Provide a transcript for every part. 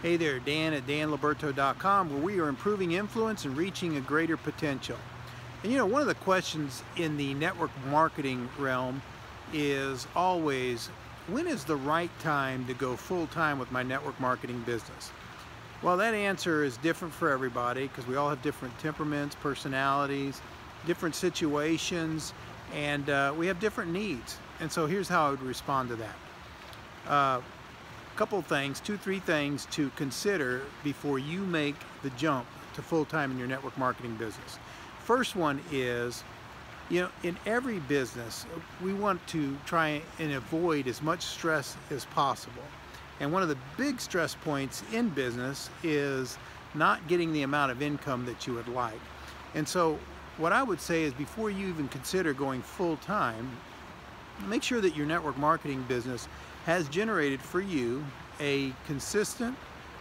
Hey there, Dan at danliberto.com, where we are improving influence and reaching a greater potential. And you know, one of the questions in the network marketing realm is always, when is the right time to go full-time with my network marketing business? Well, that answer is different for everybody because we all have different temperaments, personalities, different situations, and we have different needs. And so here's how I would respond to that. Couple things, three things to consider before you make the jump to full-time in your network marketing business. First one is, you know, in every business, we want to try and avoid as much stress as possible. And one of the big stress points in business is not getting the amount of income that you would like. And so what I would say is, before you even consider going full-time, make sure that your network marketing business has generated for you a consistent,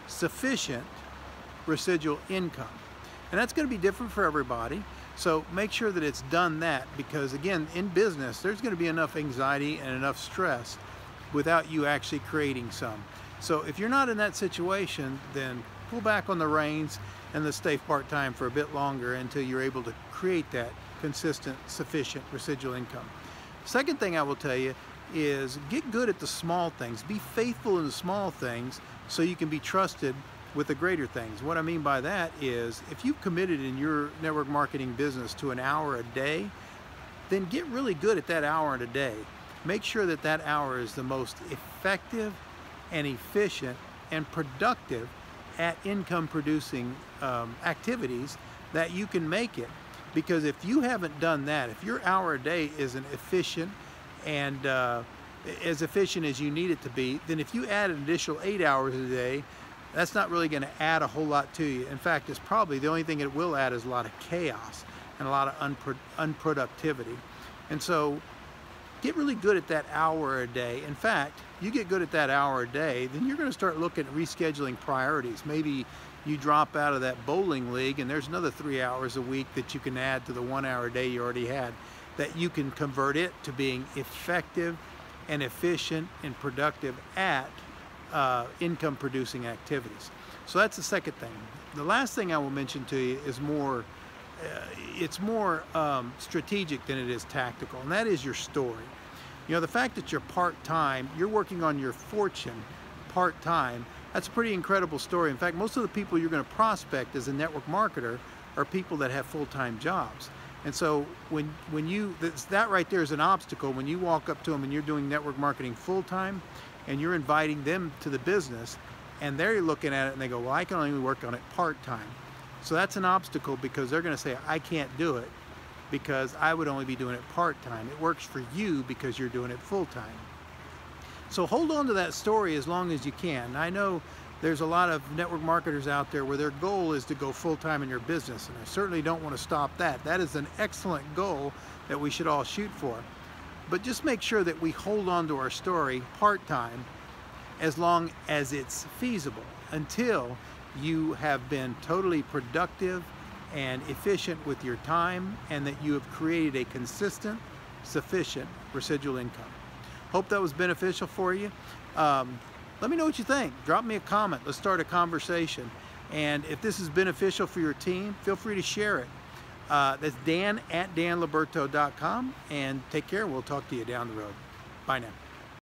sufficient residual income. And that's going to be different for everybody. So make sure that it's done that, because again, in business, there's going to be enough anxiety and enough stress without you actually creating some. So if you're not in that situation, then pull back on the reins and let's stay part-time for a bit longer until you're able to create that consistent, sufficient residual income. Second thing I will tell you is, get good at the small things. Be faithful in the small things so you can be trusted with the greater things. What I mean by that is, if you've committed in your network marketing business to an hour a day, then get really good at that hour in a day. Make sure that that hour is the most effective and efficient and productive at income producing activities that you can make it. Because if you haven't done that, if your hour a day isn't efficient and as efficient as you need it to be, then if you add an additional 8 hours a day, that's not really going to add a whole lot to you. In fact, it's probably the only thing it will add is a lot of chaos and a lot of unproductivity. And so get really good at that hour a day. In fact, you get good at that hour a day, then you're going to start looking at rescheduling priorities. Maybe you drop out of that bowling league and there's another 3 hours a week that you can add to the 1 hour a day you already had, that you can convert it to being effective and efficient and productive at income producing activities. So that's the second thing. The last thing I will mention to you is it's more strategic than it is tactical, and that is your story. You know, the fact that you're part-time, you're working on your fortune part-time, that's a pretty incredible story. In fact, most of the people you're going to prospect as a network marketer are people that have full-time jobs. And so that right there is an obstacle. When you walk up to them and you're doing network marketing full-time and you're inviting them to the business, and they're looking at it and they go, well, I can only work on it part-time. So that's an obstacle, because they're going to say, I can't do it because I would only be doing it part-time. It works for you because you're doing it full-time. So hold on to that story as long as you can. I know there's a lot of network marketers out there where their goal is to go full-time in your business, and I certainly don't want to stop that. That is an excellent goal that we should all shoot for. But just make sure that we hold on to our story part-time as long as it's feasible, until you have been totally productive and efficient with your time, and that you have created a consistent, sufficient residual income. Hope that was beneficial for you. Let me know what you think. Drop me a comment. Let's start a conversation. And if this is beneficial for your team, feel free to share it. That's Dan at danliberto.com, and take care. We'll talk to you down the road. Bye now.